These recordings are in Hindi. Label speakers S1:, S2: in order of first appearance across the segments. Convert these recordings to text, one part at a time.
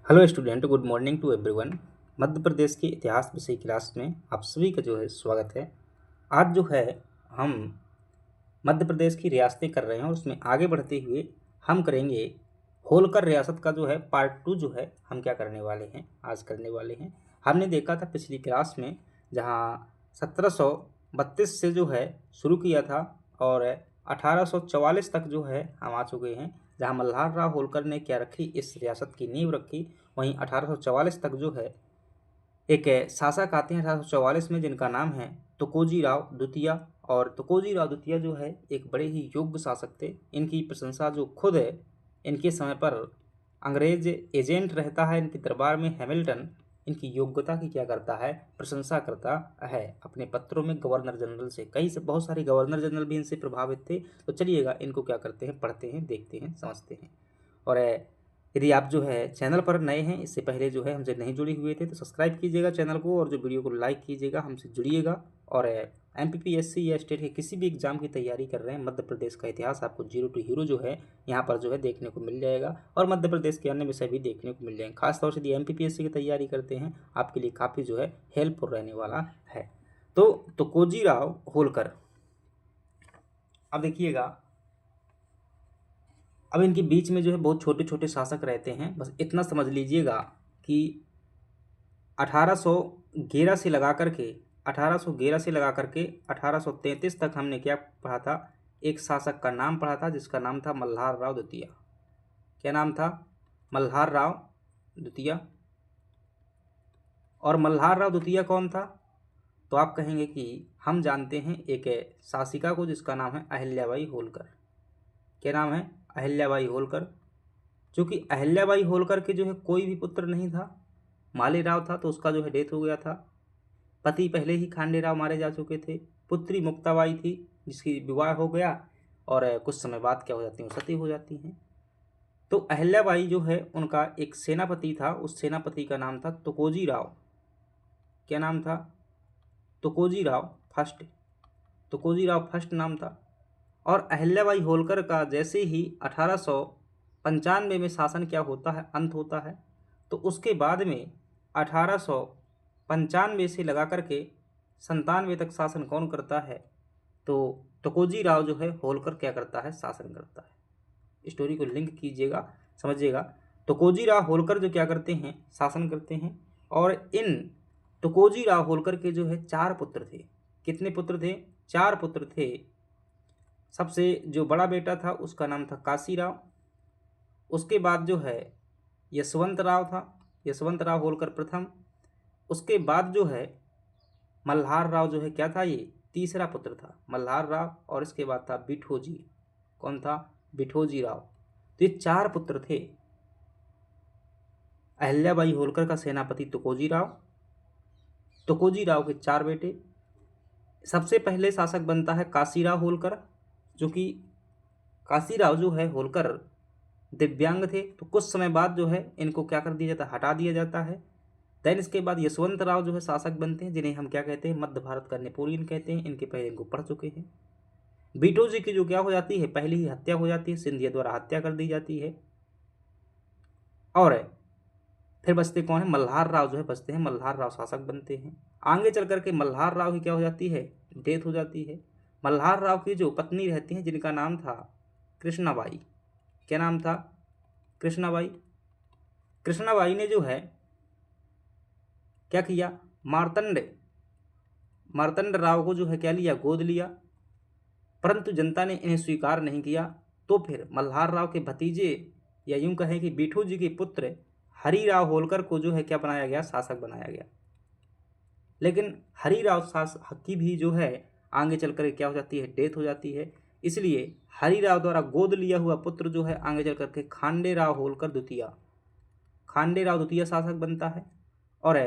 S1: Hello student, good morning to everyone. Madhya Pradesh के इतिहास विषय क्लास में आप सभी का जो है स्वागत है। आज जो है हम मध्य प्रदेश की रियासतें कर रहे हैं और उसमें आगे बढ़ते हुए हम करेंगे होलकर रियासत का जो है पार्ट 2 जो है हम क्या करने वाले हैं, आज करने वाले हैं। हमने देखा था पिछली क्लास में जहाँ 1732 से जो है शुरू किया था और 1844 तक जो है हम आ चुके हैं, जहाँ मल्हार राव होलकर ने क्या रखी, इस रियासत की नींव रखी। वहीं 1844 तक जो है एक शासक आते हैं 1844 में, जिनका नाम है तुकोजी राव द्वितीय। और तुकोजी राव द्वितीय जो है एक बड़े ही योग्य शासक थे। इनकी प्रशंसा जो खुद है इनके समय पर अंग्रेज एजेंट रहता है इनके दरबार में, हैमिल्टन, इनकी योग्यता की क्या करता है, प्रशंसा करता है अपने पत्रों में गवर्नर जनरल से। कई से बहुत सारे गवर्नर जनरल भी इनसे प्रभावित थे। तो चलिएगा इनको क्या करते हैं, पढ़ते हैं, देखते हैं, समझते हैं। और यदि आप जो है चैनल पर नए हैं, इससे पहले जो है हमसे नहीं जुड़े हुए थे, तो सब्सक्राइब कीजिएगा चैनल को और जो वीडियो को लाइक कीजिएगा, हमसे जुड़िएगा। और एमपीपीएससी या स्टेट के किसी भी एग्जाम की तैयारी कर रहे हैं, मध्य प्रदेश का इतिहास आपको जीरो टू हीरो जो है यहाँ पर जो है देखने को मिल जाएगा और मध्य प्रदेश के अन्य विषय भी देखने को मिल जाएंगे। खासतौर से यदि एमपीपीएससी की तैयारी करते हैं आपके लिए काफ़ी जो है हेल्पफुल रहने वाला है। तो तुकोजी राव होलकर, अब देखिएगा, अब इनके बीच में जो है बहुत छोटे छोटे शासक रहते हैं। बस इतना समझ लीजिएगा कि 1811 से लगा करके 1811 से लगा करके 1833 तक हमने क्या पढ़ा था, एक शासक का नाम पढ़ा था जिसका नाम था मल्हार राव द्वितीय। क्या नाम था? मल्हार राव द्वितीय। और मल्हार राव द्वितीय कौन था? तो आप कहेंगे कि हम जानते हैं एक शासिका को जिसका नाम है अहिल्याबाई होलकर। क्या नाम है? अहिल्याबाई होलकर। चूँकि अहिल्याबाई होलकर के जो है कोई भी पुत्र नहीं था, मालेराव था तो उसका जो है डेथ हो गया था। पति पहले ही खांडेराव मारे जा चुके थे। पुत्री मुक्ताबाई थी जिसकी विवाह हो गया और कुछ समय बाद क्या हो जाती हैं, सती हो जाती हैं। तो अहिल्याबाई जो है उनका एक सेनापति था, उस सेनापति का नाम था तुकोजी राव। क्या नाम था? तुकोजी राव फर्स्ट। तुकोजी राव फर्स्ट नाम था। और अहिल्याबाई होलकर का जैसे ही 1895 में शासन क्या होता है, अंत होता है, तो उसके बाद में 1895 से लगा करके 97 तक शासन कौन करता है? तो तुकोजी राव जो है होलकर क्या करता है, शासन करता है। स्टोरी को लिंक कीजिएगा, समझिएगा। तुकोजी राव होलकर जो क्या करते हैं, शासन करते हैं। और इन तुकोजी राव होलकर के जो है 4 पुत्र थे। कितने पुत्र थे? 4 पुत्र थे। सबसे जो बड़ा बेटा था उसका नाम था काशीराव। उसके बाद जो है यशवंत राव था, यशवंत राव होलकर प्रथम। उसके बाद जो है मल्हार राव जो है क्या था, ये तीसरा पुत्र था मल्हार राव। और इसके बाद था बिठोजी। कौन था? बिठोजी राव। तो ये 4 पुत्र थे। अहिल्याबाई होलकर का सेनापति तुकोजी राव, तुकोजी राव के 4 बेटे। सबसे पहले शासक बनता है काशीराव होलकर, जो कि काशीराव जो है होलकर दिव्यांग थे, तो कुछ समय बाद जो है इनको क्या कर दिया जाता है, हटा दिया जाता है। देन इसके बाद यशवंत राव जो है शासक बनते हैं, जिन्हें हम क्या कहते हैं, मध्य भारत का नेपोलियन कहते हैं। इनके पहले इनको पढ़ चुके हैं। बीटो जी की जो क्या हो जाती है, पहले ही हत्या हो जाती है, सिंधिया द्वारा हत्या कर दी जाती है। और फिर बचते कौन है? मल्हार राव जो है बचते हैं, मल्हार राव शासक बनते हैं। आगे चल करके मल्हार राव की क्या हो जाती है, डेथ हो जाती है। मल्हार राव की जो पत्नी रहती हैं जिनका नाम था कृष्णाबाई। क्या नाम था? कृष्णाबाई। कृष्णाबाई ने जो है क्या किया, मार्तंड मार्तंड राव को जो है क्या लिया, गोद लिया। परंतु जनता ने इन्हें स्वीकार नहीं किया। तो फिर मल्हार राव के भतीजे या यूं कहें कि बीठू जी के पुत्र हरिराव होलकर को जो है क्या बनाया गया, शासक बनाया गया। लेकिन हरिराव शासक की भी जो है आगे चलकर क्या हो जाती है, डेथ हो जाती है। इसलिए हरिराव द्वारा गोद लिया हुआ पुत्र जो है आगे चल करके खांडेराव होलकर द्वितीय, खांडेराव द्वितीय शासक बनता है। और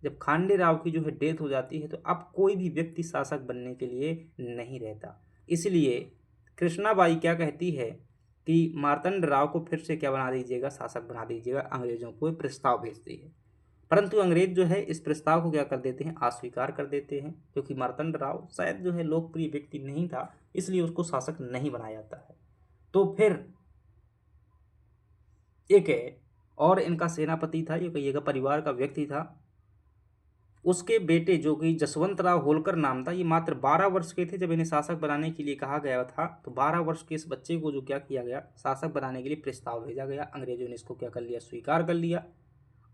S1: जब खांडेराव की जो है डेथ हो जाती है तो अब कोई भी व्यक्ति शासक बनने के लिए नहीं रहता। इसलिए कृष्णाबाई क्या कहती है कि मार्तंड राव को फिर से क्या बना दीजिएगा, शासक बना दीजिएगा। अंग्रेजों को प्रस्ताव भेजती है, परंतु अंग्रेज जो है इस प्रस्ताव को क्या कर देते हैं, अस्वीकार कर देते हैं, क्योंकि मार्तंड राव शायद जो है लोकप्रिय व्यक्ति नहीं था, इसलिए उसको शासक नहीं बनाया जाता है। तो फिर एक और इनका सेनापति था, ये कहिएगा परिवार का व्यक्ति था, उसके बेटे जो कि जसवंत राव होलकर नाम था, ये मात्र 12 वर्ष के थे जब इन्हें शासक बनाने के लिए कहा गया था। तो 12 वर्ष के इस बच्चे को जो क्या किया गया, शासक बनाने के लिए प्रस्ताव भेजा गया। अंग्रेजों ने इसको क्या कर लिया, स्वीकार कर लिया,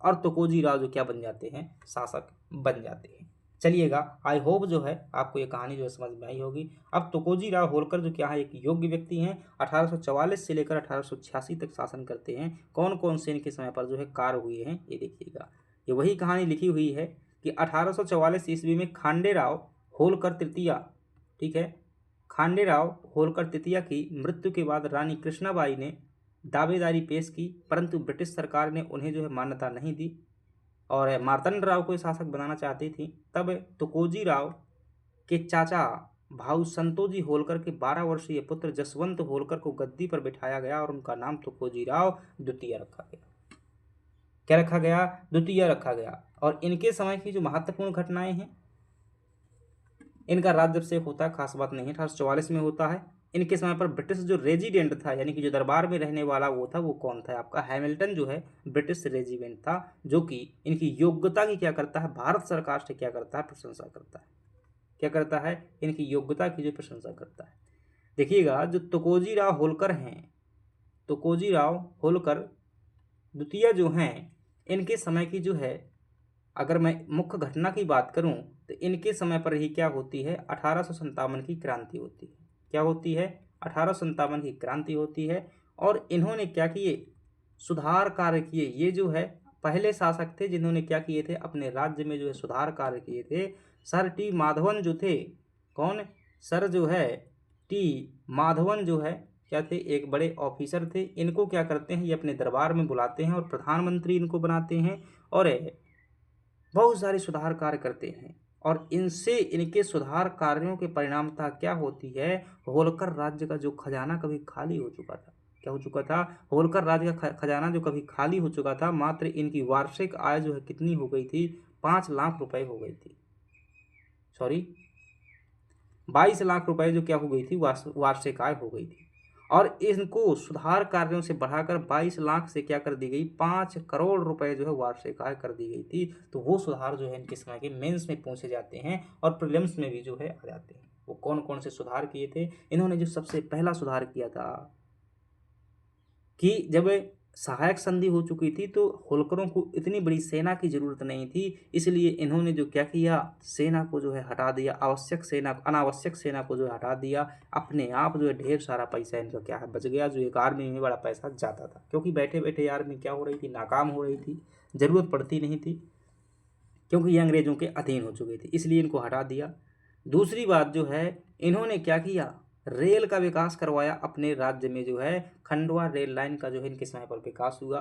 S1: और तुकोजी राव जो क्या बन जाते हैं, शासक बन जाते हैं। चलिएगा, आई होप जो है आपको ये कहानी जो है समझ में आई होगी। अब तुकोजी राव होलकर जो क्या है, एक योग्य व्यक्ति हैं, 1844 से लेकर 1886 तक शासन करते हैं। कौन कौन से इनके समय पर जो है कार्य हुए हैं, ये देखिएगा। ये वही कहानी लिखी हुई है कि 1844 ईस्वी में खांडेराव होलकर तृतीया, ठीक है, खांडेराव होलकर तृतीया की मृत्यु के बाद रानी कृष्णाबाई ने दावेदारी पेश की, परंतु ब्रिटिश सरकार ने उन्हें जो है मान्यता नहीं दी और मार्तंड राव को शासक बनाना चाहती थी। तब तुकोजी राव के चाचा भाऊ संतोजी होलकर के 12 वर्षीय पुत्र जसवंत होलकर को गद्दी पर बिठाया गया और उनका नाम तुकोजी राव द्वितीय रखा गया। क्या रखा गया, द्वितीय रखा गया। और इनके समय की जो महत्वपूर्ण घटनाएं हैं, इनका राज्याभिषेक होता है, खास बात नहीं है, 1844 में होता है। इनके समय पर ब्रिटिश जो रेजिडेंट था, यानी कि जो दरबार में रहने वाला वो था, वो कौन था, आपका हैमिल्टन जो है ब्रिटिश रेजिडेंट था, जो कि इनकी योग्यता की क्या करता है, भारत सरकार से क्या करता है, प्रशंसा करता है। क्या करता है, इनकी योग्यता की जो प्रशंसा करता है। देखिएगा, जो तुकोजी राव होलकर हैं, तुकोजी राव होलकर द्वितीय जो हैं, इनके समय की जो है, अगर मैं मुख्य घटना की बात करूं तो इनके समय पर ही क्या होती है, 1857 की क्रांति होती है। क्या होती है, 1857 की क्रांति होती है। और इन्होंने क्या किए, सुधार कार्य किए। ये जो है पहले शासक थे जिन्होंने क्या किए थे, अपने राज्य में जो है सुधार कार्य किए थे। सर टी माधवन जो थे, कौन, सर जो है टी माधवन जो है क्या थे, एक बड़े ऑफिसर थे। इनको क्या करते हैं, ये अपने दरबार में बुलाते हैं और प्रधानमंत्री इनको बनाते हैं और बहुत सारे सुधार कार्य करते हैं। और इनसे, इनके सुधार कार्यों के परिणामतः क्या होती है, होलकर राज्य का जो खजाना कभी खाली हो चुका था, क्या हो चुका था, होलकर राज्य का खजाना जो कभी खाली हो चुका था, मात्र इनकी वार्षिक आय जो है कितनी हो गई थी, 5 लाख रुपए हो गई थी, सॉरी 22 लाख रुपए जो क्या हो गई थी, वार्षिक आय हो गई थी। और इनको सुधार कार्यों से बढ़ाकर 22 लाख से क्या कर दी गई, 5 करोड़ रुपए जो है वार्षिक आय कर दी गई थी। तो वो सुधार जो है इनके समय के मेंस में पूछे जाते हैं और प्रीलिम्स में भी जो है आ जाते हैं। वो कौन कौन से सुधार किए थे, इन्होंने जो सबसे पहला सुधार किया था कि जब सहायक संधि हो चुकी थी तो होलकरों को इतनी बड़ी सेना की जरूरत नहीं थी, इसलिए इन्होंने जो क्या किया, सेना को जो है हटा दिया, आवश्यक सेना, अनावश्यक सेना को जो है हटा दिया। अपने आप जो है ढेर सारा पैसा इनका क्या है बच गया, जो एक आर्मी में बड़ा पैसा जाता था, क्योंकि बैठे बैठे आर्मी क्या हो रही थी, नाकाम हो रही थी, जरूरत पड़ती नहीं थी, क्योंकि ये अंग्रेजों के अधीन हो चुके थे, इसलिए इनको हटा दिया। दूसरी बात जो है, इन्होंने क्या किया, रेल का विकास करवाया अपने राज्य में, जो है खंडवा रेल लाइन का जो है इनके समय पर विकास हुआ।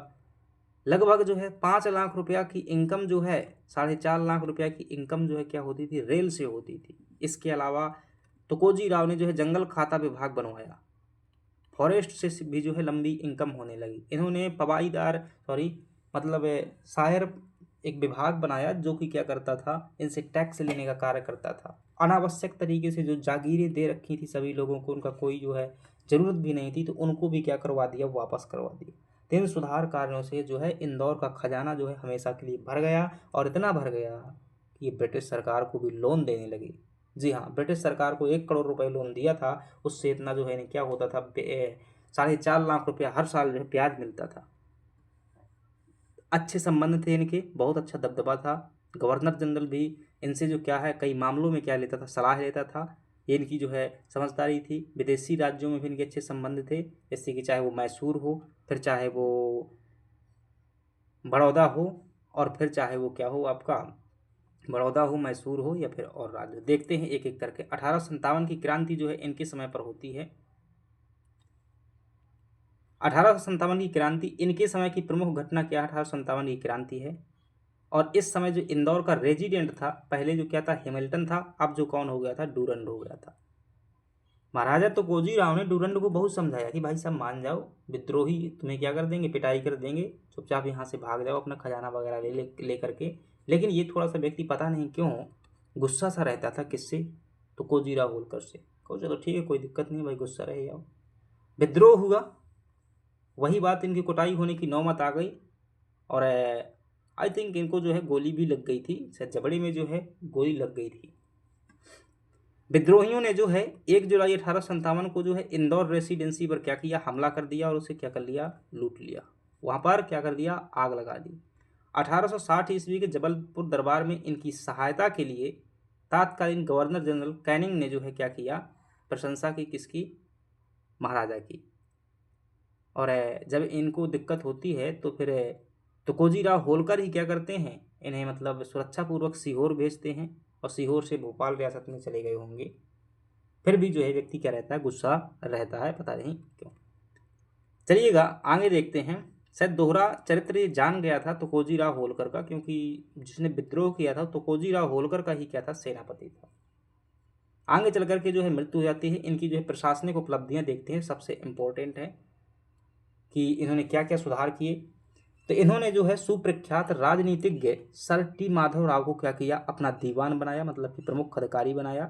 S1: लगभग जो है 5 लाख रुपया की इनकम जो है, 4.5 लाख रुपया की इनकम जो है क्या होती थी, रेल से होती थी। इसके अलावा तुकोजी राव ने जो है जंगल खाता विभाग बनवाया, फॉरेस्ट से भी जो है लंबी इनकम होने लगी। इन्होंने पवाईदार, सॉरी मतलब शायर एक विभाग बनाया जो कि क्या करता था, इनसे टैक्स लेने का कार्य करता था। अनावश्यक तरीके से जो जागीरें दे रखी थी सभी लोगों को, उनका कोई जो है जरूरत भी नहीं थी, तो उनको भी क्या करवा दिया, वापस करवा दिया। तो इन सुधार कार्यों से जो है इंदौर का खजाना जो है हमेशा के लिए भर गया, और इतना भर गया कि ये ब्रिटिश सरकार को भी लोन देने लगी। जी हाँ, ब्रिटिश सरकार को 1 करोड़ रुपए लोन दिया था, उससे इतना जो है इन्हें क्या होता था, 4.5 लाख रुपया हर साल जो है ब्याज मिलता था। अच्छे संबंध थे इनके, बहुत अच्छा दबदबा था। गवर्नर जनरल भी इनसे जो क्या है कई मामलों में क्या लेता था, सलाह लेता था। ये इनकी जो है समझदारी थी। विदेशी राज्यों में भी इनके अच्छे संबंध थे, जैसे कि चाहे वो मैसूर हो, फिर चाहे वो बड़ौदा हो, और फिर चाहे वो क्या हो आपका, बड़ौदा हो, मैसूर हो, या फिर और राज्य। देखते हैं एक एक करके। 1857 की क्रांति जो है इनके समय पर होती है। 1857 की क्रांति, इनके समय की प्रमुख घटना क्या है, 1857 की क्रांति है। और इस समय जो इंदौर का रेजिडेंट था, पहले जो क्या था, हैमिल्टन था, अब जो कौन हो गया था, डूरंड हो गया था। महाराजा तुकोजी राव ने डूरंड को बहुत समझाया कि भाई साहब मान जाओ, विद्रोही तुम्हें क्या कर देंगे, पिटाई कर देंगे, चुपचाप यहाँ से भाग जाओ अपना खजाना वगैरह ले करके। लेकिन ये थोड़ा सा व्यक्ति पता नहीं क्यों गुस्सा सा रहता था, किससे, तुकोजी राव होलकर से। कहो चलो ठीक है, कोई दिक्कत नहीं भाई, गुस्सा रहे जाओ। विद्रोह हुआ, वही बात, इनकी कुटाई होने की नौबत आ गई। और आई थिंक इनको जो है गोली भी लग गई थी, शायद जबड़े में जो है गोली लग गई थी। विद्रोहियों ने जो है 1 जुलाई 1857 को जो है इंदौर रेसिडेंसी पर क्या किया, हमला कर दिया और उसे क्या कर लिया, लूट लिया। वहाँ पर क्या कर दिया, आग लगा दी। 1860 ईस्वी के जबलपुर दरबार में इनकी सहायता के लिए तत्कालीन गवर्नर जनरल कैनिंग ने जो है क्या किया, प्रशंसा की, किसकी, महाराजा की। और जब इनको दिक्कत होती है तो फिर तुकोजी राव होलकर ही क्या करते हैं, इन्हें मतलब सुरक्षापूर्वक सीहोर भेजते हैं और सीहोर से भोपाल रियासत में चले गए होंगे। फिर भी जो है व्यक्ति क्या रहता है, गुस्सा रहता है, पता नहीं क्यों। चलिएगा आगे देखते हैं। शायद दोहरा चरित्र ये जान गया था तुकोजी राव होलकर का, क्योंकि जिसने विद्रोह किया था तुकोजी राव होलकर का ही क्या था, सेनापति था। आगे चल करके जो है मृत्यु हो जाती है। इनकी जो है प्रशासनिक उपलब्धियां देखते हैं, सबसे इम्पोर्टेंट है कि इन्होंने क्या क्या सुधार किए। तो इन्होंने जो है सुप्रख्यात राजनीतिज्ञ सर टी माधव राव को क्या किया, अपना दीवान बनाया, मतलब कि प्रमुख अधिकारी बनाया,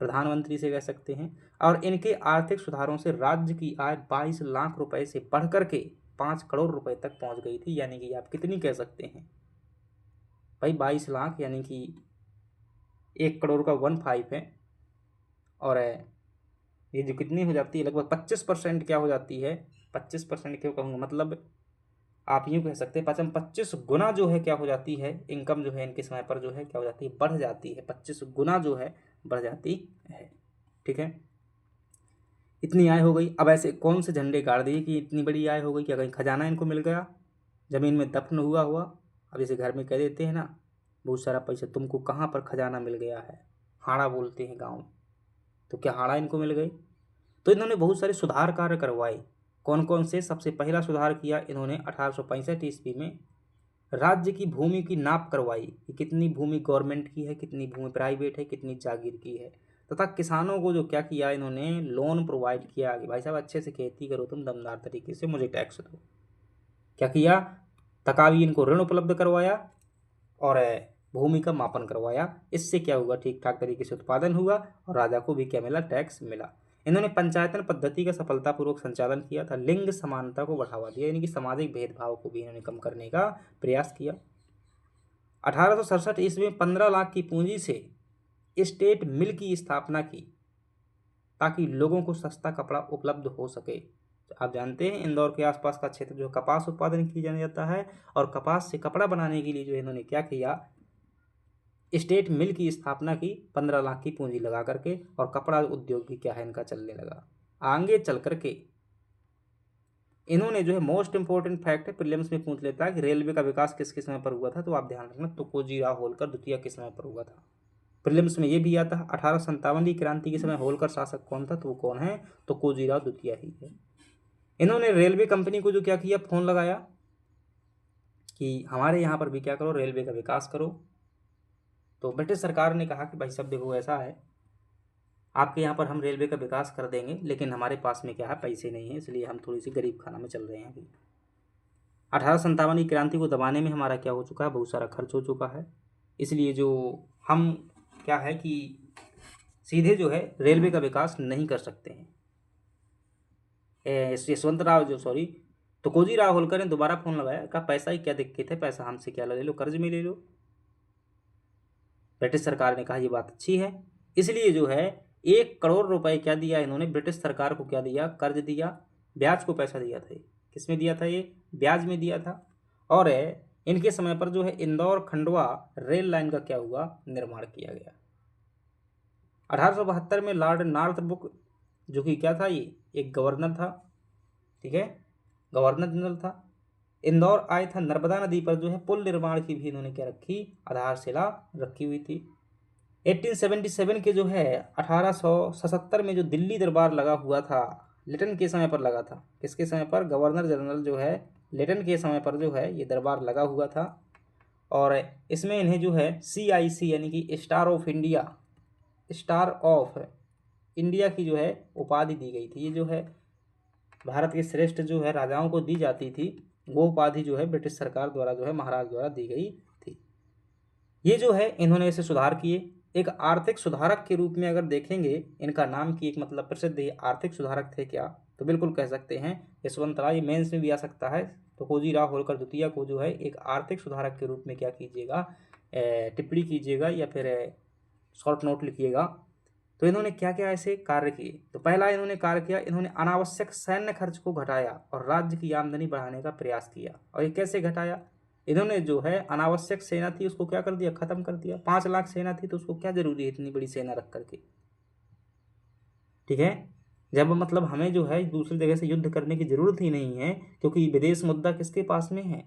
S1: प्रधानमंत्री से कह सकते हैं। और इनके आर्थिक सुधारों से राज्य की आय 22 लाख रुपए से बढ़ करके 5 करोड़ रुपए तक पहुंच गई थी। यानी कि आप कितनी कह सकते हैं भाई, 22 लाख यानी कि 1 करोड़ का 15 है। और ये जो कितनी हो जाती है, लगभग 25% क्या हो जाती है, 25% क्यों कहूँगा, मतलब आप यूँ कह सकते हैं 25 गुना जो है क्या हो जाती है, इनकम जो है इनके समय पर जो है क्या हो जाती है, बढ़ जाती है, 25 गुना जो है बढ़ जाती है। ठीक है, इतनी आय हो गई। अब ऐसे कौन से झंडे गाड़ दिए कि इतनी बड़ी आय हो गई, क्या कहीं खजाना इनको मिल गया, ज़मीन में दफन हुआ हुआ। अब जैसे घर में कह देते हैं ना, बहुत सारा पैसा, तुमको कहाँ पर खजाना मिल गया है, हाड़ा बोलते हैं गाँव, तो क्या हाड़ा इनको मिल गई। तो इन्होंने बहुत सारे सुधार कार्य करवाए। कौन कौन से, सबसे पहला सुधार किया इन्होंने 1865 ईस्वी में राज्य की भूमि की नाप करवाई कि कितनी भूमि गवर्नमेंट की है, कितनी भूमि प्राइवेट है, कितनी जागीर की है। तथा किसानों को जो क्या किया, इन्होंने लोन प्रोवाइड किया कि भाई साहब अच्छे से खेती करो तुम, दमदार तरीके से, मुझे टैक्स दो। क्या किया, तकावी इनको ऋण उपलब्ध करवाया और भूमि का मापन करवाया। इससे क्या हुआ, ठीक ठाक तरीके से उत्पादन हुआ और राजा को भी क्या मिला, टैक्स मिला। इन्होंने पंचायतन पद्धति का सफलतापूर्वक संचालन किया था। लिंग समानता को बढ़ावा दिया, यानी कि सामाजिक भेदभाव को भी इन्होंने कम करने का प्रयास किया। 1867 ईस्वी में 15 लाख की पूंजी से स्टेट मिल की स्थापना की ताकि लोगों को सस्ता कपड़ा उपलब्ध हो सके। तो आप जानते हैं इंदौर के आसपास का क्षेत्र जो कपास उत्पादन किया जाता है और कपास से कपड़ा बनाने के लिए जो इन्होंने क्या किया, स्टेट मिल की स्थापना की 15 लाख की पूंजी लगा करके, और कपड़ा उद्योग भी क्या है इनका चलने लगा। आगे चल करके इन्होंने जो है मोस्ट इंपोर्टेंट फैक्ट है, प्रीलिम्स में पूछ लेता है कि रेलवे का विकास किसके समय पर हुआ था, तो आप ध्यान रखना तुकोजी राव होलकर द्वितीय के समय पर हुआ था। प्रीलिम्स में ये भी आता है 1857 की क्रांति के समय होलकर शासक कौन था, तो वो कौन है, तुकोजी राव द्वितीय ही है। इन्होंने रेलवे कंपनी को जो क्या किया, फोन लगाया कि हमारे यहाँ पर भी क्या करो, रेलवे का विकास करो। तो ब्रिटिश सरकार ने कहा कि भाई साहब देखो ऐसा है, आपके यहाँ पर हम रेलवे का विकास कर देंगे, लेकिन हमारे पास में क्या है, पैसे नहीं है, इसलिए हम थोड़ी सी गरीब खाना में चल रहे हैं अभी। 1857 की क्रांति को दबाने में हमारा क्या हो चुका है, बहुत सारा खर्च हो चुका है, इसलिए जो हम क्या है कि सीधे जो है रेलवे का विकास नहीं कर सकते हैं। तुकोजी राव होलकर ने दोबारा फोन लगाया, कहा पैसा ही क्या दिक्कत है, पैसा हमसे क्या ले लो, कर्ज में ले लो। ब्रिटिश सरकार ने कहा ये बात अच्छी है, इसलिए जो है 1 करोड़ रुपए क्या दिया इन्होंने, ब्रिटिश सरकार को क्या दिया, कर्ज दिया, ब्याज को पैसा दिया था। किस में दिया था, ये ब्याज में दिया था। और इनके समय पर जो है इंदौर खंडवा रेल लाइन का क्या हुआ, निर्माण किया गया। 1872 में लॉर्ड नॉर्थब्रुक जो कि क्या था, ये एक गवर्नर था, ठीक है, गवर्नर जनरल था, इंदौर आए था। नर्मदा नदी पर जो है पुल निर्माण की भी इन्होंने क्या रखी, आधारशिला रखी हुई थी। 1877 के जो है 1877 में जो दिल्ली दरबार लगा हुआ था, लिटन के समय पर लगा था। किसके समय पर, गवर्नर जनरल जो है लिटन के समय पर जो है ये दरबार लगा हुआ था। और इसमें इन्हें जो है CIC यानी कि स्टार ऑफ इंडिया की जो है उपाधि दी गई थी। ये जो है भारत के श्रेष्ठ जो है राजाओं को दी जाती थी, वो उपाधि जो है ब्रिटिश सरकार द्वारा जो है महाराज द्वारा दी गई थी। ये जो है इन्होंने ऐसे सुधार किए। एक आर्थिक सुधारक के रूप में अगर देखेंगे, इनका नाम की एक मतलब प्रसिद्ध आर्थिक सुधारक थे क्या, तो बिल्कुल कह सकते हैं यशवंत राय। मेंस में भी आ सकता है, तोकोजीराव होलकर द्वितीय को जो है एक आर्थिक सुधारक के रूप में क्या कीजिएगा, टिप्पणी कीजिएगा या फिर शॉर्ट नोट लिखिएगा। तो इन्होंने क्या क्या ऐसे कार्य किए? तो पहला इन्होंने कार्य किया, इन्होंने अनावश्यक सैन्य खर्च को घटाया और राज्य की आमदनी बढ़ाने का प्रयास किया। और ये कैसे घटाया? इन्होंने जो है अनावश्यक सेना थी उसको क्या कर दिया, खत्म कर दिया। 5 लाख सेना थी तो उसको क्या जरूरी है इतनी बड़ी सेना रख करके, ठीक है। जब मतलब हमें जो है दूसरी जगह से युद्ध करने की जरूरत ही नहीं है, क्योंकि विदेश मुद्दा किसके पास में है,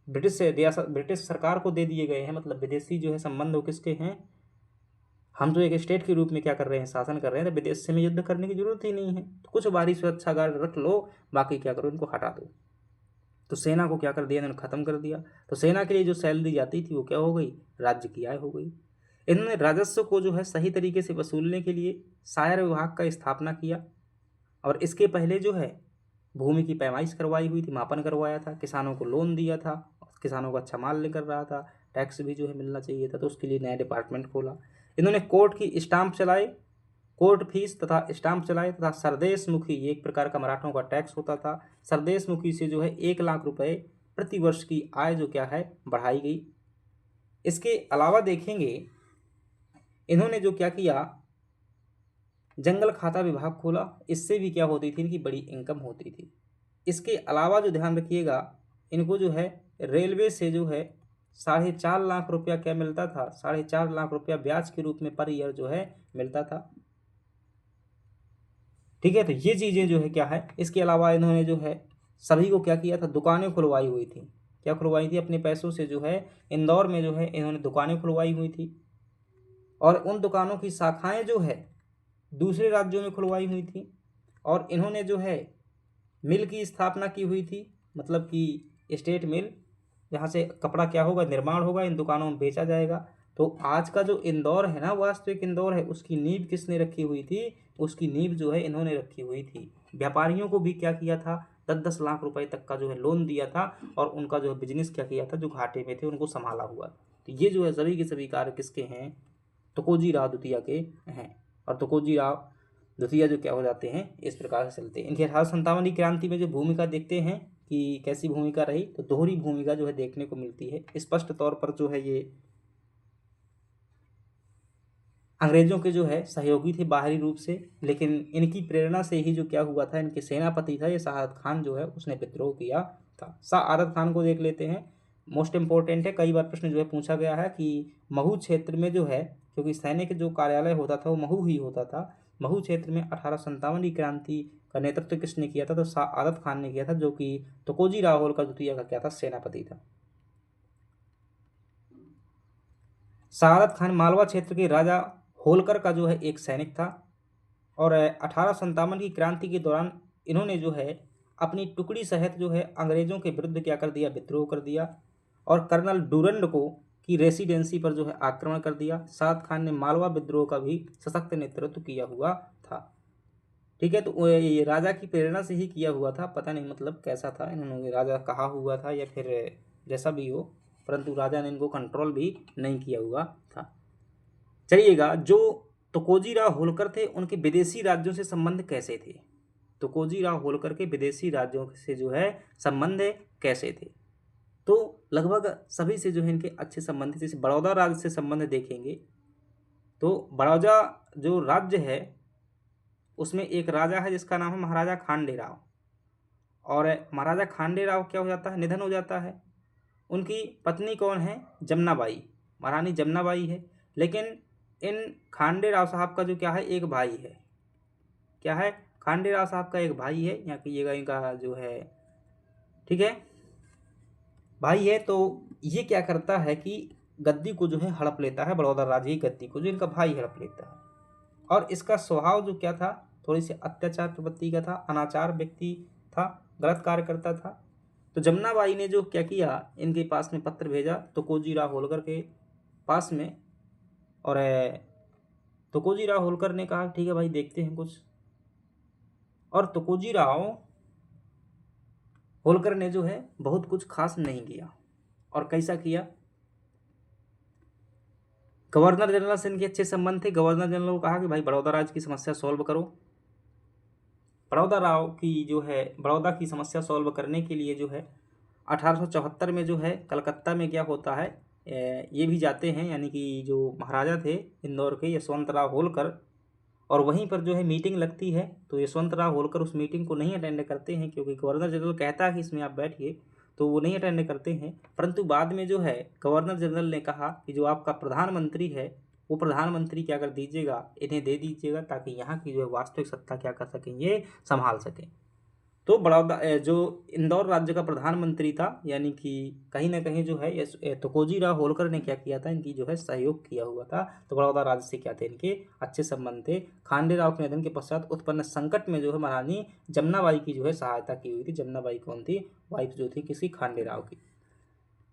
S1: ब्रिटिश सरकार को दे दिए गए हैं। मतलब विदेशी जो है संबंध वो किसके हैं, हम तो एक स्टेट के रूप में क्या कर रहे हैं, शासन कर रहे हैं। तो विदेश से में युद्ध करने की जरूरत ही नहीं है, तो कुछ बाहरी सुरक्षा गार्ड रख लो, बाकी क्या करो, इनको हटा दो। तो सेना को क्या कर दिया इन्होंने, खत्म कर दिया। तो सेना के लिए जो सैलरी जाती थी वो क्या हो गई, राज्य की आय हो गई। इन्होंने राजस्व को जो है सही तरीके से वसूलने के लिए सायर विभाग का स्थापना किया। और इसके पहले जो है भूमि की पैमाइश करवाई हुई थी, मापन करवाया था, किसानों को लोन दिया था, किसानों को अच्छा माल निकल रहा था, टैक्स भी जो है मिलना चाहिए था, तो उसके लिए नया डिपार्टमेंट खोला। इन्होंने कोर्ट की स्टाम्प चलाए, कोर्ट फीस तथा स्टाम्प चलाए, तथा सरदेश मुखी, ये एक प्रकार का मराठों का टैक्स होता था। सरदेश मुखी से जो है 1 लाख रुपए प्रति वर्ष की आय जो क्या है बढ़ाई गई। इसके अलावा देखेंगे इन्होंने जो क्या किया, जंगल खाता विभाग खोला, इससे भी क्या होती थी, इनकी बड़ी इनकम होती थी। इसके अलावा जो ध्यान रखिएगा, इनको जो है रेलवे से जो है 4.5 लाख रुपया क्या मिलता था, 4.5 लाख रुपया ब्याज के रूप में पर ईयर जो है मिलता था, ठीक है। तो ये चीज़ें जो है क्या है। इसके अलावा इन्होंने जो है सभी को क्या किया था, दुकानें खुलवाई हुई थी। क्या खुलवाई थी, अपने पैसों से जो है इंदौर में जो है इन्होंने दुकानें खुलवाई हुई थी। और उन दुकानों की शाखाएं जो है दूसरे राज्यों में खुलवाई हुई थी। और इन्होंने जो है मिल की स्थापना की हुई थी, मतलब कि स्टेट मिल, जहाँ से कपड़ा क्या होगा, निर्माण होगा, इन दुकानों में बेचा जाएगा। तो आज का जो इंदौर है ना, वास्तविक इंदौर है, उसकी नींव किसने रखी हुई थी, उसकी नींव जो है इन्होंने रखी हुई थी। व्यापारियों को भी क्या किया था, 10-10 लाख रुपए तक का जो है लोन दिया था, और उनका जो है बिजनेस क्या किया था, जो घाटे में थे उनको संभाला हुआ। तो ये जो है सभी के सभी कार्य किसके हैं, तुकोजीराव द्वितीय के हैं। और तुकोजीराव द्वितीय जो क्या हो जाते हैं, इस प्रकार से चलते हैं। इनकी 1857 की क्रांति में जो भूमिका देखते हैं कि कैसी भूमिका रही, तो दोहरी भूमिका जो है देखने को मिलती है। स्पष्ट तौर पर जो है ये अंग्रेजों के जो है सहयोगी थे बाहरी रूप से, लेकिन इनकी प्रेरणा से ही जो क्या हुआ था, इनके सेनापति था ये शहादत खान जो है, उसने विद्रोह किया था। शहादत खान को देख लेते हैं, मोस्ट इंपॉर्टेंट है। कई बार प्रश्न जो है पूछा गया है कि महू क्षेत्र में जो है, क्योंकि सैनिक जो कार्यालय होता था वो महू ही होता था, महू क्षेत्र में 1857 की क्रांति का नेतृत्व किसने किया था, तो शहादत खान ने किया था, जो कि तुकोजीराव होलकर द्वितीय का क्या था, सेनापति था। शहादत खान मालवा क्षेत्र के राजा होलकर का जो है एक सैनिक था। और 1857 की क्रांति के दौरान इन्होंने जो है अपनी टुकड़ी सहित जो है अंग्रेजों के विरुद्ध क्या कर दिया, विद्रोह कर दिया। और कर्नल डूरंड को की रेसिडेंसी पर जो है आक्रमण कर दिया। शहादत खान ने मालवा विद्रोह का भी सशक्त नेतृत्व किया हुआ था, ठीक है। तो ये राजा की प्रेरणा से ही किया हुआ था, पता नहीं मतलब कैसा था, इन्होंने राजा कहा हुआ था या फिर जैसा भी हो, परंतु राजा ने इनको कंट्रोल भी नहीं किया हुआ था। चलिएगा, जो तुकोजीराव होलकर थे उनके विदेशी राज्यों से संबंध कैसे थे, तुकोजीराव होलकर के विदेशी राज्यों से जो है संबंध कैसे थे, तो लगभग सभी से जो है इनके अच्छे संबंध थे। जैसे बड़ौदा राज्य से संबंध देखेंगे तो बड़ौदा जो राज्य है उसमें एक राजा है जिसका नाम है महाराजा खांडेराव। और महाराजा खांडेराव क्या हो जाता है, निधन हो जाता है। उनकी पत्नी कौन है, जमनाबाई, महारानी जमनाबाई है। लेकिन इन खांडेराव साहब का जो क्या है, एक भाई है, क्या है, खांडेराव साहब का एक भाई है, यहाँ कीजिएगा इनका जो है, ठीक है, भाई है। तो ये क्या करता है कि गद्दी को जो है हड़प लेता है, बड़ौदा राज्य की गद्दी को जो इनका भाई हड़प लेता है। और इसका स्वभाव जो क्या था, थोड़ी सी अत्याचार प्रवृत्ति का था, अनाचार व्यक्ति था, गलत कार्य करता था। तो जमनाबाई ने जो क्या किया, इनके पास में पत्र भेजा तुकोजीराव होलकर के पास में। और तुकोजीराव होलकर ने कहा ठीक है भाई, देखते हैं कुछ। और तुकोजीराव होलकर ने जो है बहुत कुछ खास नहीं किया। और कैसा किया, गवर्नर जनरल से इनके अच्छे संबंध थे। गवर्नर जनरल को कहा कि भाई बड़ौदा राज्य की समस्या सॉल्व करो। बड़ौदा राव की जो है बड़ौदा की समस्या सॉल्व करने के लिए जो है 1874 में जो है कलकत्ता में क्या होता है, ये भी जाते हैं, यानी कि जो महाराजा थे इंदौर के यशवंतराव होलकर, और वहीं पर जो है मीटिंग लगती है। तो यशवंतराव होलकर उस मीटिंग को नहीं अटेंड करते हैं, क्योंकि गवर्नर जनरल कहता है कि इसमें आप बैठिए, तो वो नहीं अटेंड करते हैं। परंतु बाद में जो है गवर्नर जनरल ने कहा कि जो आपका प्रधानमंत्री है वो प्रधानमंत्री क्या कर दीजिएगा, इन्हें दे दीजिएगा, ताकि यहाँ की जो है वास्तविक सत्ता क्या कर सकें, ये संभाल सकें। तो बड़ौदा जो इंदौर राज्य का प्रधानमंत्री था, यानी कि कहीं ना कहीं जो है तुकोजी राव होलकर ने क्या किया था, इनकी जो है सहयोग किया हुआ था। तो बड़ौदा राज्य से क्या थे, इनके अच्छे संबंध थे। खांडे राव के निधन के पश्चात उत्पन्न संकट में जो है महारानी जमुनाबाई की जो है सहायता की हुई थी। जमुनाबाई कौन थी, वाइफ जो थी किसी खांडे राव की।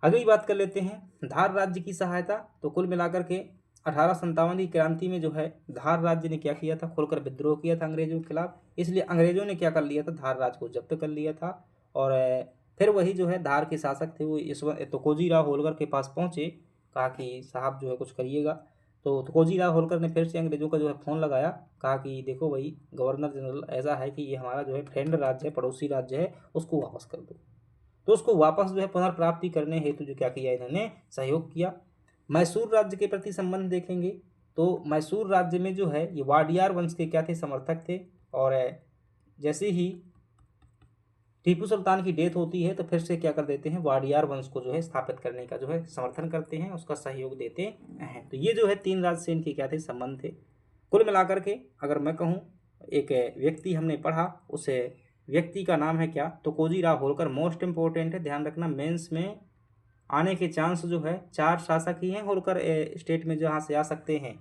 S1: अगली बात कर लेते हैं धार राज्य की सहायता। तो कुल मिलाकर के 1857 की क्रांति में जो है धार राज्य ने क्या किया था, खुलकर विद्रोह किया था अंग्रेजों के खिलाफ। इसलिए अंग्रेजों ने क्या कर लिया था, धार राज्य को जब्त कर लिया था। और फिर वही जो है धार के शासक थे वो तुकोजी राव होलकर के पास पहुंचे, कहा कि साहब जो है कुछ करिएगा। तो तुकोजी राव होलकर ने फिर से अंग्रेजों का जो है फ़ोन लगाया, कहा कि देखो भाई गवर्नर जनरल, ऐसा है कि ये हमारा जो है फ्रेंड राज्य है, पड़ोसी राज्य है, उसको वापस कर दो। तो उसको वापस जो है पुनर्प्राप्ति करने हेतु जो क्या किया, इन्होंने सहयोग किया। मैसूर राज्य के प्रति संबंध देखेंगे तो मैसूर राज्य में जो है ये वाडियार वंश के क्या थे, समर्थक थे। और जैसे ही टीपू सुल्तान की डेथ होती है तो फिर से क्या कर देते हैं, वाडियार वंश को जो है स्थापित करने का जो है समर्थन करते हैं, उसका सहयोग देते हैं। तो ये जो है तीन राज्य से इनके क्या थे, संबंध थे। कुल मिलाकर के अगर मैं कहूँ, एक व्यक्ति हमने पढ़ा, उस व्यक्ति का नाम है क्या, तुकोजी राव होलकर। मोस्ट इंपॉर्टेंट है, ध्यान रखना, मेंस में आने के चांस जो है 4 शासक ही हैं होलकर स्टेट में जहाँ से आ सकते हैं।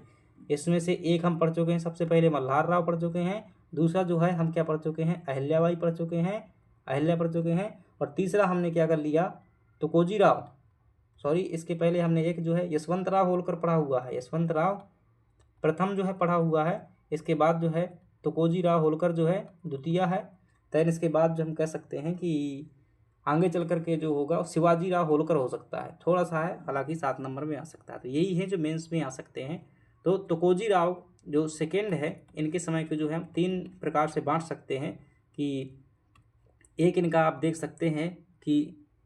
S1: इसमें से एक हम पढ़ चुके हैं, सबसे पहले मल्हार राव पढ़ चुके हैं, दूसरा जो है हम क्या पढ़ चुके हैं, अहिल्याबाई पढ़ चुके हैं, अहिल्या पढ़ चुके हैं, और तीसरा हमने क्या कर लिया, तुकोजी राव, सॉरी इसके पहले हमने एक जो है यशवंत राव होलकर पढ़ा हुआ है, यशवंत राव प्रथम जो है पढ़ा हुआ है। इसके बाद जो है तुकोजी राव होलकर जो है द्वितीय है। दैन इसके बाद जो हम कह सकते हैं कि आगे चल कर के जो होगा शिवाजी राव होलकर हो सकता है, थोड़ा सा है, हालांकि 7 नंबर में आ सकता है। तो यही है जो मेंस में आ सकते हैं। तो तुकोजी राव जो सेकेंड है, इनके समय को जो है हम 3 प्रकार से बांट सकते हैं कि एक इनका आप देख सकते हैं कि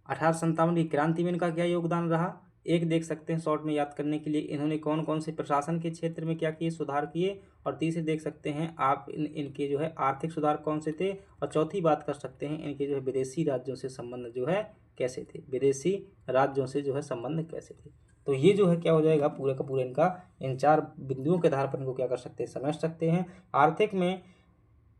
S1: 1857 की क्रांति में इनका क्या योगदान रहा। एक देख सकते हैं शॉर्ट में याद करने के लिए, इन्होंने कौन कौन से प्रशासन के क्षेत्र में क्या किए, सुधार किए। और तीसरे देख सकते हैं आप इनके जो है आर्थिक सुधार कौन से थे। और चौथी बात कर सकते हैं इनके जो है विदेशी राज्यों से संबंध जो है कैसे थे, विदेशी राज्यों से जो है संबंध कैसे थे। तो ये जो है क्या हो जाएगा, पूरे का पूरे इनका इन 4 बिंदुओं के आधार पर इनको क्या कर सकते हैं, समझ सकते हैं। आर्थिक में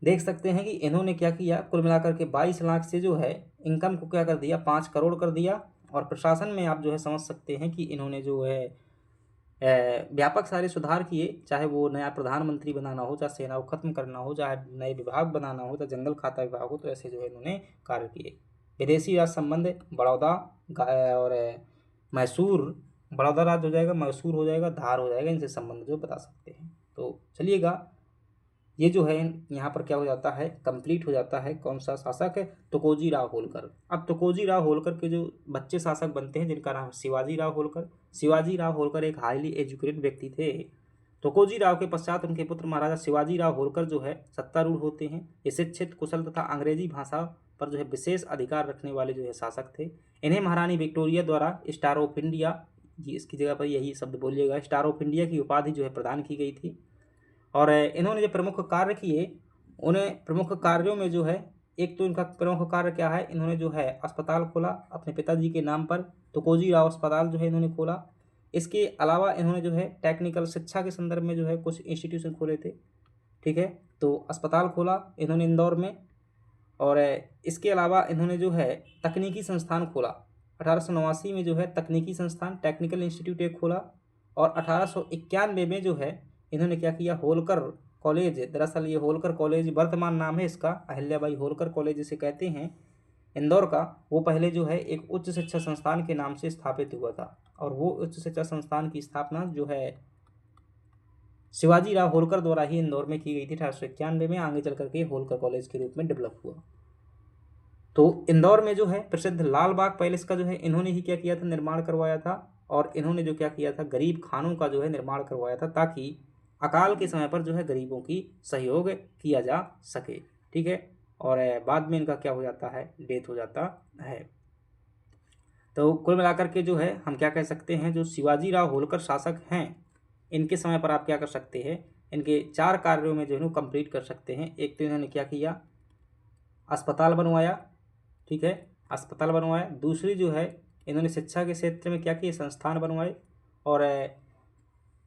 S1: देख सकते हैं कि इन्होंने क्या किया, कुल मिलाकर के 22 लाख से जो है इनकम को क्या कर दिया, 5 करोड़ कर दिया। और प्रशासन में आप जो है समझ सकते हैं कि इन्होंने जो है व्यापक सारे सुधार किए, चाहे वो नया प्रधानमंत्री बनाना हो, चाहे सेना को खत्म करना हो, चाहे नए विभाग बनाना हो, चाहे जंगल खाता विभाग हो, तो ऐसे जो है इन्होंने कार्य किए। विदेशी राज संबंध, बड़ौदा और मैसूर, बड़ौदा राज्य हो जाएगा, मैसूर हो जाएगा, धार हो जाएगा, इनसे संबंध जो बता सकते हैं। तो चलिएगा, ये जो है यहाँ पर क्या हो जाता है, कंप्लीट हो जाता है कौन सा शासक है, तुकोजी राव होलकर। अब तुकोजी राव होलकर के जो बच्चे शासक बनते हैं जिनका नाम शिवाजी राव होलकर। शिवाजी राव होलकर एक हाईली एजुकेटेड व्यक्ति थे। तुकोजी राव के पश्चात उनके पुत्र महाराजा शिवाजी राव होलकर जो है सत्तारूढ़ होते हैं। ये शिक्षित, कुशल तथा अंग्रेजी भाषा पर जो है विशेष अधिकार रखने वाले जो है शासक थे। इन्हें महारानी विक्टोरिया द्वारा स्टार ऑफ इंडिया, इसकी जगह पर यही शब्द बोलिएगा, स्टार ऑफ इंडिया की उपाधि जो है प्रदान की गई थी। और इन्होंने जो प्रमुख कार्य किए, उन्हें प्रमुख कार्यों में जो है, एक तो इनका प्रमुख कार्य क्या है, इन्होंने जो है अस्पताल खोला अपने पिताजी के नाम पर, तुकोजी राव अस्पताल जो है इन्होंने खोला। इसके अलावा इन्होंने जो है टेक्निकल शिक्षा के संदर्भ में जो है कुछ इंस्टीट्यूशन खोले थे, ठीक है। तो अस्पताल खोला इन्होंने इंदौर में। और इसके अलावा इन्होंने जो है तकनीकी संस्थान खोला। 1889 में जो है तकनीकी संस्थान, टेक्निकल इंस्टीट्यूट एक खोला। और 1891 में जो है इन्होंने क्या किया, होलकर कॉलेज, दरअसल ये होलकर कॉलेज वर्तमान नाम है इसका, अहिल्याबाई होलकर कॉलेज जिसे कहते हैं इंदौर का, वो पहले जो है एक उच्च शिक्षा संस्थान के नाम से स्थापित हुआ था। और वो उच्च शिक्षा संस्थान की स्थापना जो है शिवाजी राव होलकर द्वारा ही इंदौर में की गई थी 1891 में। आगे चल करके होलकर कॉलेज के रूप में डेवलप हुआ। तो इंदौर में जो है प्रसिद्ध लाल बाग पैलेस का जो है इन्होंने ही क्या किया था, निर्माण करवाया था। और इन्होंने जो क्या किया था, गरीब खानों का जो है निर्माण करवाया था, ताकि अकाल के समय पर जो है गरीबों की सहयोग किया जा सके। ठीक है। और बाद में इनका क्या हो जाता है, डेथ हो जाता है। तो कुल मिलाकर के जो है हम क्या कह सकते हैं, जो शिवाजी राव होलकर शासक हैं, इनके समय पर आप क्या कर सकते हैं, इनके 4 कार्यों में जो है ना कंप्लीट कर सकते हैं। एक तो इन्होंने क्या किया, अस्पताल बनवाया, ठीक है, अस्पताल बनवाया। दूसरी जो है इन्होंने शिक्षा के क्षेत्र में क्या किए, संस्थान बनवाए। और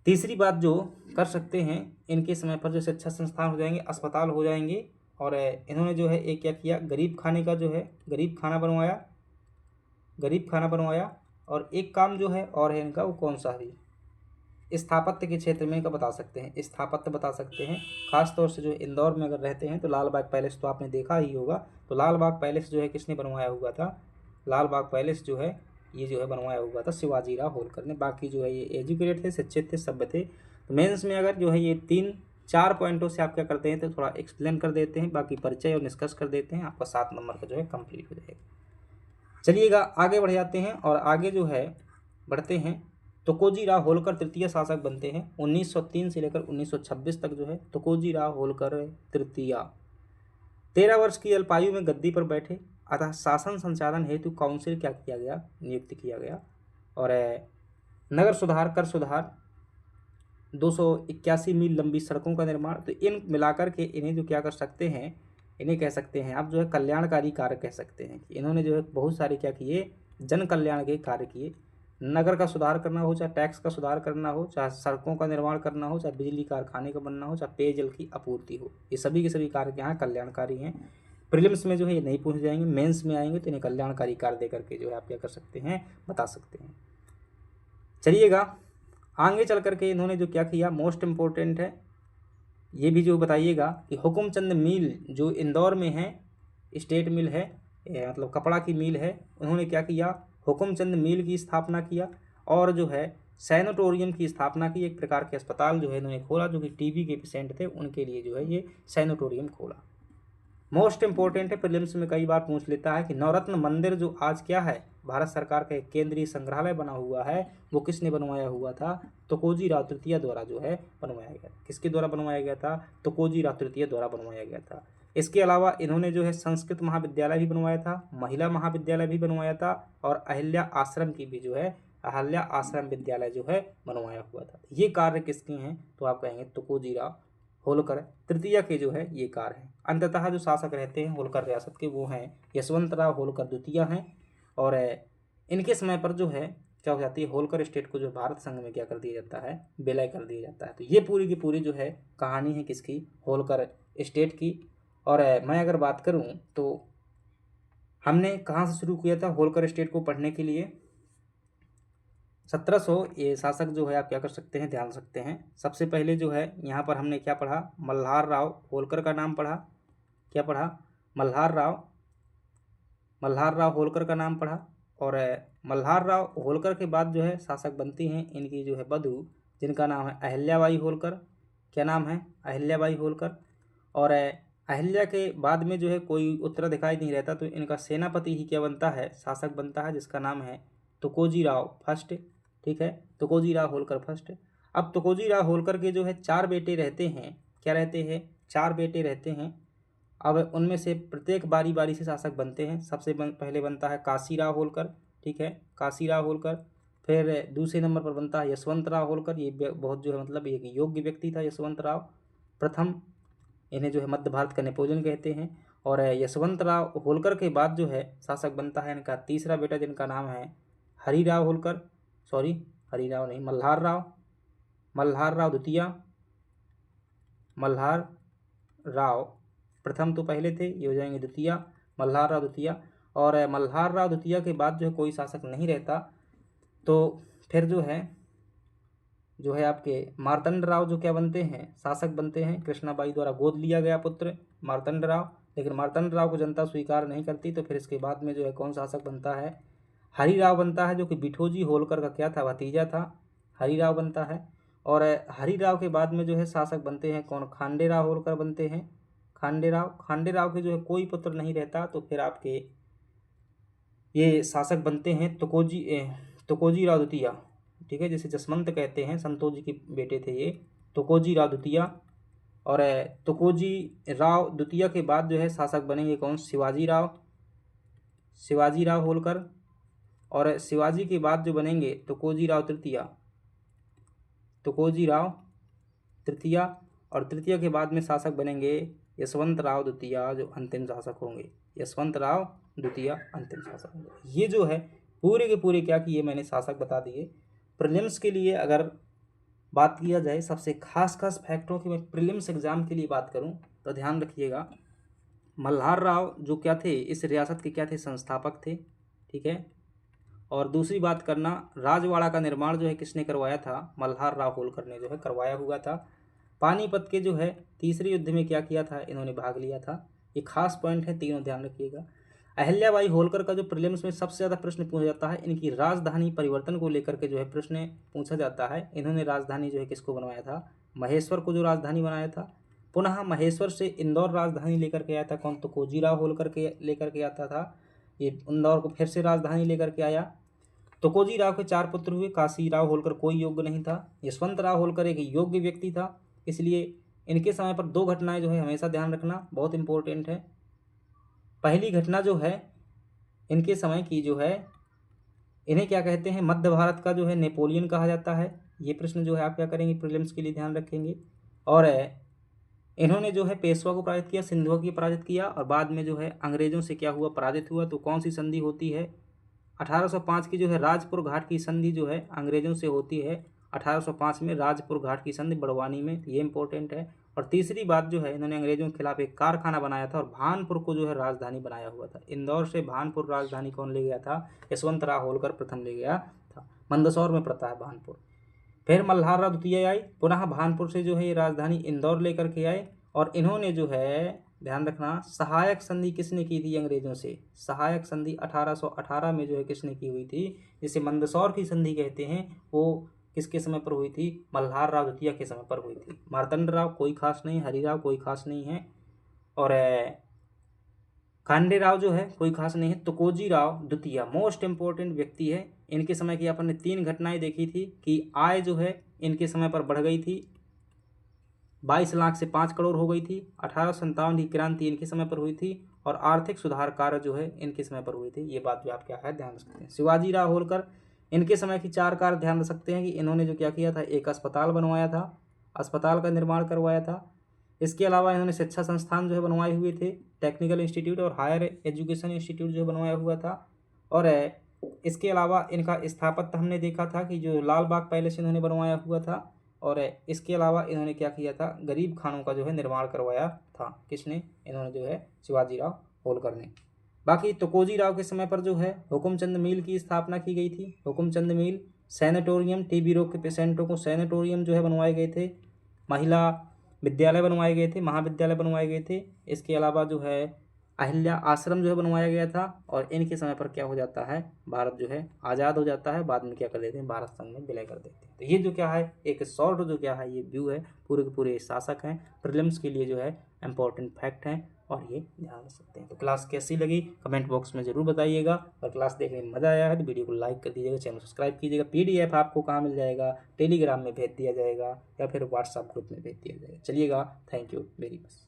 S1: तीसरी बात जो कर सकते हैं, इनके समय पर जो शिक्षा संस्थान हो जाएंगे, अस्पताल हो जाएंगे। और इन्होंने जो है एक क्या किया, गरीब खाने का जो है गरीब खाना बनवाया, गरीब खाना बनवाया। और एक काम जो है और है इनका, वो कौन सा है, स्थापत्य के क्षेत्र में इनका बता सकते हैं, स्थापत्य बता सकते हैं। खास तौर से जो इंदौर में अगर रहते हैं तो लाल बाग पैलेस तो आपने देखा ही होगा। तो लाल बाग पैलेस जो है किसने बनवाया हुआ था, लाल बाग पैलेस जो है ये जो है बनवाया हुआ था शिवाजी राव होलकर ने। बाकी जो है ये एजुकेटेड थे, शिक्षित थे, सभ्य थे। तो मेंस में अगर जो है ये 3-4 पॉइंटों से आप क्या करते हैं, तो थोड़ा एक्सप्लेन कर देते हैं, बाकी परिचय और निष्कर्ष कर देते हैं, आपका 7 नंबर का जो है कंप्लीट हो जाएगा। चलिएगा आगे बढ़ जाते हैं और आगे जो है बढ़ते हैं। तुकोजी राव होलकर तृतीय शासक बनते हैं 1903 से लेकर 1926 तक जो है तुकोजी राव होलकर तृतीय 13 वर्ष की अल्पायु में गद्दी पर बैठे। अतः शासन संचालन हेतु काउंसिल क्या किया गया, नियुक्त किया गया। और नगर सुधार, कर सुधार, 281 मील लंबी सड़कों का निर्माण। तो इन मिलाकर के इन्हें जो क्या कर सकते हैं, इन्हें कह सकते हैं आप जो है कल्याणकारी कार्य कह सकते हैं कि इन्होंने जो है बहुत सारे क्या किए, जन कल्याण के कार्य किए। नगर का सुधार करना हो, चाहे टैक्स का सुधार करना हो, चाहे सड़कों का निर्माण करना हो, चाहे बिजली कारखाने का बनना हो, चाहे पेयजल की आपूर्ति हो, ये सभी के सभी कार्य यहाँ कल्याणकारी हैं। प्रीलिम्स में जो है ये नहीं पूछ जाएंगे, मेंस में आएंगे तो इन्हें कल्याणकारी कार्य दे करके जो है आप क्या कर सकते हैं, बता सकते हैं। चलिएगा आगे चल करके इन्होंने जो क्या किया, मोस्ट इम्पोर्टेंट है ये भी जो बताइएगा कि हुकुमचंद मिल जो इंदौर में है, स्टेट मिल है, मतलब कपड़ा की मिल है, उन्होंने क्या किया, हुकुमचंद मिल की स्थापना किया। और जो है सैनिटोरियम की स्थापना की, एक प्रकार के अस्पताल जो है इन्होंने खोला, जो कि टीबी के पेशेंट थे उनके लिए जो है ये सैनिटोरियम खोला। मोस्ट इंपॉर्टेंट है, प्रीलिम्स में कई बार पूछ लेता है कि नवरत्न मंदिर जो आज क्या है, भारत सरकार का एक केंद्रीय संग्रहालय बना हुआ है, वो किसने बनवाया हुआ था, तुकोजी राव तृतीय द्वारा जो है बनवाया गया। किसके द्वारा बनवाया गया था, तुकोजी राव तृतीय द्वारा बनवाया गया था। इसके अलावा इन्होंने जो है संस्कृत महाविद्यालय भी बनवाया था, महिला महाविद्यालय भी बनवाया था, और अहिल्या आश्रम की भी जो है, अहिल्या आश्रम विद्यालय जो है बनवाया हुआ था। ये कार्य किसके हैं, तो आप कहेंगे तुकोजी राव होलकर तृतीय के जो है ये कार्य है। अंततः जो शासक रहते हैं होलकर रियासत के, वो हैं यशवंतराव होलकर द्वितीय हैं। और इनके समय पर जो है क्या हो जाती है, होलकर स्टेट को जो भारत संघ में क्या कर दिया जाता है, विलय कर दिया जाता है। तो ये पूरी की पूरी जो है कहानी है किसकी, होलकर स्टेट की। और मैं अगर बात करूं तो हमने कहाँ से शुरू किया था होलकर स्टेट को पढ़ने के लिए, 1700 ये शासक जो है आप क्या कर सकते हैं, ध्यान सकते हैं। सबसे पहले जो है यहाँ पर हमने क्या पढ़ा, मल्हार राव होलकर का नाम पढ़ा, क्या पढ़ा, मल्हार राव होलकर का नाम पढ़ा। और मल्हार राव होलकर के बाद जो है शासक बनती हैं इनकी जो है बधू, जिनका नाम है अहिल्याबाई होलकर। क्या नाम है, अहिल्याबाई होलकर। और अहिल्या के बाद में जो है कोई उत्तराधिकारी नहीं रहता, तो इनका सेनापति ही क्या बनता है, शासक बनता है, जिसका नाम है तुकोजी राव फर्स्ट। ठीक है, तुकोजी राव होलकर फर्स्ट। अब तुकोजी राव होलकर के जो है 4 बेटे रहते हैं, क्या रहते हैं, 4 बेटे रहते हैं। अब उनमें से प्रत्येक बारी बारी से शासक बनते हैं। सबसे पहले बनता है काशीराव होलकर, ठीक है, काशीराव होलकर। फिर दूसरे नंबर पर बनता है यशवंतराव होलकर, ये बहुत जो है मतलब एक योग्य व्यक्ति था यशवंतराव प्रथम, इन्हें जो है मध्य भारत का नेपोलियन कहते हैं। और यशवंतराव होलकर के बाद जो है शासक बनता है इनका तीसरा बेटा, जिनका नाम है हरिराव होलकर, सॉरी हरिराव नहीं, मल्हार राव द्वितीय, मल्हार राव प्रथम तो पहले थे, ये हो जाएंगे द्वितीय, मल्हार राव द्वितीय। और मल्हार राव द्वितीय के बाद जो है कोई शासक नहीं रहता, तो फिर जो है आपके मार्तंड राव जो क्या बनते हैं, शासक बनते हैं। कृष्णाबाई द्वारा गोद लिया गया पुत्र मार्तंड राव, लेकिन मार्तंड राव को जनता स्वीकार नहीं करती, तो फिर इसके बाद में जो है कौन शासक बनता है, हरिराव बनता है, जो कि बिठोजी होलकर का क्या था, भतीजा था, हरिराव बनता है। और हरिराव के बाद में जो है शासक बनते हैं कौन, खांडेराव होलकर बनते हैं, खांडेराव के जो है कोई पुत्र नहीं रहता, तो फिर आपके ये शासक बनते हैं तुकोजी राव द्वितीय, ठीक है, जिसे जसवंत कहते हैं, संतोष जी के बेटे थे ये, तुकोजी राव द्वितीय। और तुकोजी राव द्वितीय के बाद जो है शासक बनेंगे कौन? शिवाजी राव होलकर। और शिवाजी के बाद जो बनेंगे तुकोजी राव तृतीय। और तृतीय के बाद में शासक बनेंगे यशवंत राव द्वितीय, जो अंतिम शासक होंगे। यशवंत राव द्वितीय अंतिम शासक होंगे। ये जो है पूरे के पूरे क्या किए मैंने शासक बता दिए। प्रीलिम्स के लिए अगर बात किया जाए सबसे खास फैक्टों की, मैं प्रीलिम्स एग्जाम के लिए बात करूं तो ध्यान रखिएगा, मल्हार राव जो क्या थे, इस रियासत के क्या थे? संस्थापक थे। ठीक है। और दूसरी बात करना, राजवाड़ा का निर्माण जो है किसने करवाया था? मल्हार राव होलकर ने जो है करवाया हुआ था। पानीपत के जो है तीसरे युद्ध में क्या किया था? इन्होंने भाग लिया था। ये खास पॉइंट है, तीनों ध्यान रखिएगा। अहिल्याबाई होलकर का जो प्रीलिम्स में सबसे ज़्यादा प्रश्न पूछा जाता है, इनकी राजधानी परिवर्तन को लेकर के जो है प्रश्न पूछा जाता है। इन्होंने राजधानी जो है किसको बनवाया था? महेश्वर को जो राजधानी बनाया था। पुनः महेश्वर से इंदौर राजधानी लेकर के आया था कौन? तो कोजीराव होलकर के लेकर के आता था। ये इंदौर को फिर से राजधानी लेकर के आया। तुकोजी राव के 4 पुत्र हुए। काशी राव होलकर कोई योग्य नहीं था। यशवंत राव होलकर एक योग्य व्यक्ति था। इसलिए इनके समय पर 2 घटनाएं जो है हमेशा ध्यान रखना, बहुत इंपॉर्टेंट है। पहली घटना जो है इनके समय की जो है, इन्हें क्या कहते हैं? मध्य भारत का जो है नेपोलियन कहा जाता है। ये प्रश्न जो है आप क्या करेंगे? प्रीलिम्स के लिए ध्यान रखेंगे। और इन्होंने जो है पेशवा को पराजित किया, सिंधुआ को पराजित किया, और बाद में जो है अंग्रेजों से क्या हुआ? पराजित हुआ। तो कौन सी संधि होती है? 1805 की जो है राजपुर घाट की संधि जो है अंग्रेजों से होती है। 1805 में राजपुर घाट की संधि बड़वानी में, ये इंपॉर्टेंट है। और तीसरी बात जो है, इन्होंने अंग्रेजों के खिलाफ एक कारखाना बनाया था और भानपुर को जो है राजधानी बनाया हुआ था। इंदौर से भानपुर राजधानी कौन ले गया था? यशवंत राव होलकर प्रथम ले गया था। मंदसौर में पड़ता है भानपुर। फिर मल्हार राव द्वितीय आई, पुनः भानपुर से जो है ये राजधानी इंदौर लेकर के आए। और इन्होंने जो है ध्यान रखना, सहायक संधि किसने की थी अंग्रेजों से? सहायक संधि 1818 में जो है किसने की हुई थी? जिसे मंदसौर की संधि कहते हैं, वो किसके समय पर हुई थी? मल्हार राव द्वितीय के समय पर हुई थी। मार्तंड राव कोई खास नहीं, हरिराव कोई खास नहीं है, और खांडे राव जो है कोई खास नहीं है। तुकोजी राव द्वितीय मोस्ट इंपॉर्टेंट व्यक्ति है। इनके समय की अपन ने 3 घटनाएं देखी थी कि आय जो है इनके समय पर बढ़ गई थी, 22 लाख से 5 करोड़ हो गई थी। 1857 की क्रांति इनके समय पर हुई थी, और आर्थिक सुधार कार्य जो है इनके समय पर हुई थी। ये बात भी आप क्या है ध्यान रख सकते हैं। शिवाजी राव होलकर, इनके समय की 4 कार्य ध्यान रख सकते हैं कि इन्होंने जो क्या किया था? एक अस्पताल बनवाया था, अस्पताल का निर्माण करवाया था। इसके अलावा इन्होंने शिक्षा संस्थान जो है बनवाए हुए थे, टेक्निकल इंस्टीट्यूट और हायर एजुकेशन इंस्टीट्यूट जो है बनवाया हुआ था। और इसके अलावा इनका स्थापत्य हमने देखा था कि जो लाल बाग पैलेस इन्होंने बनवाया हुआ था। और इसके अलावा इन्होंने क्या किया था? गरीब खानों का जो है निर्माण करवाया था। किसने? इन्होंने जो है शिवाजी राव होलकर ने। बाकी तुकोजी राव के समय पर जो है हुकुमचंद मिल की स्थापना की गई थी। हुकुमचंद मिल, सैनिटोरियम, टीबी रोग के पेशेंटों को सैनिटोरियम जो है बनवाए गए थे, महिला विद्यालय बनवाए गए थे, महाविद्यालय बनवाए गए थे। इसके अलावा जो है अहिल्या आश्रम जो है बनवाया गया था। और इनके समय पर क्या हो जाता है? भारत जो है आज़ाद हो जाता है। बाद में क्या कर देते हैं? भारत संघ में विलय कर देते हैं। तो ये जो क्या है, एक शॉर्ट जो क्या है ये व्यू है, पूरे के पूरे शासक हैं, प्रीलिम्स के लिए जो है इंपॉर्टेंट फैक्ट हैं, और ये ध्यान रख सकते हैं। तो क्लास कैसी लगी कमेंट बॉक्स में ज़रूर बताइएगा। और क्लास देखने में मज़ा आया है तो वीडियो को लाइक कर दीजिएगा, चैनल सब्सक्राइब कीजिएगा। PDF आपको कहाँ मिल जाएगा? टेलीग्राम में भेज दिया जाएगा, या फिर व्हाट्सएप ग्रुप में भेज दिया जाएगा। चलिएगा, थैंक यू वेरी मच।